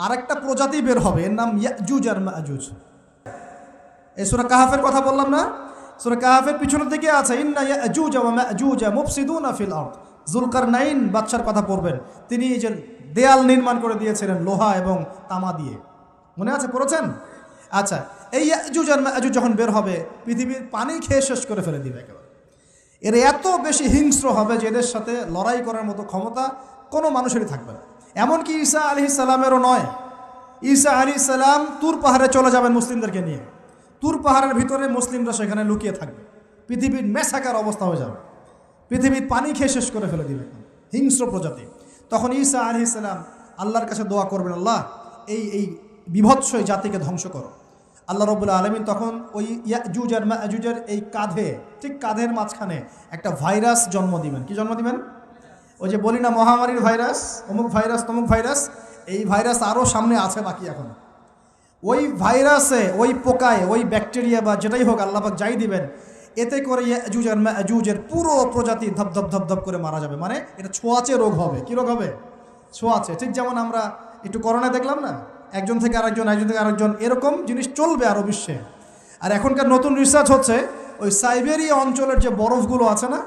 আরেকটা প্রজাতি বের হবে, এর নাম ইয়াজুজ আর মাজুজ। এই সূরা কাহাফের কথা বললাম না, সূরা কাহাফের পিছনের দিকে আছে ইন্না ইয়াজুজ ওয়া মাজুজ মুফসিদুনা ফিল আরদ। যুলকারনাইন বাদশার কথা পড়বেন, তিনি এই যে দেয়াল নির্মাণ করে দিয়েছিলেন লোহা এবং তামা দিয়ে, মনে আছে, পড়েছেন? আচ্ছা, এই ইয়াজুজ আর মাজুজ যখন বের হবে পৃথিবীর পানি খেয়ে শেষ করে ফেলে দিবে একেবারে। এরা এত বেশি হিংস্র হবে যে এদের সাথে লড়াই করার মতো ক্ষমতা কোনো মানুষেরই থাকবে না। এমনকি ঈসা আলাইহিস সালামেরও নয়। ঈসা আলাইহিস সালাম তুর পাহাড়ে চলে যাবেন মুসলিমদেরকে নিয়ে, তুর পাহাড়ের ভিতরে মুসলিমরা সেখানে লুকিয়ে থাকবে, পৃথিবীর মেসাকার অবস্থা হয়ে যাবে, পৃথিবীর পানি খেয়ে শেষ করে ফেলে দিবে হিংস্র প্রজাতি। তখন ঈসা আলাইহিস সালাম আল্লাহর কাছে দোয়া করবেন, আল্লাহ এই বিভৎস জাতিকে ধ্বংস করো। আল্লাহ রাব্বুল আলামিন তখন ওই ইয়াজুজ আর মাজুজের এই কাঁধে, ঠিক কাঁধের মাঝখানে একটা ভাইরাস জন্ম দিবেন। কি জন্ম দিবেন? ওই যে বলি না মহামারীর ভাইরাস, অমুক ভাইরাস তমুক ভাইরাস, এই ভাইরাস আরও সামনে আছে বাকি এখন। ওই ভাইরাসে, ওই পোকায়, ওই ব্যাকটেরিয়া বা যেটাই হোক আল্লাহ পাক যাই দিবেন, এতে করে ইয়াজুজ আর মাজুজের পুরো প্রজাতি ধপধপ ধপধপ করে মারা যাবে। মানে এটা ছোঁয়াচে রোগ হবে। কি রোগ হবে? ছোঁয়াচে। ঠিক যেমন আমরা একটু করোনা দেখলাম না, একজন থেকে আরেকজন, একজন থেকে আরেকজন, এরকম জিনিস চলবে আরও বিশ্বে। আর এখনকার নতুন রিসার্চ হচ্ছে ওই সাইবেরিয়া অঞ্চলের যে বরফগুলো আছে না,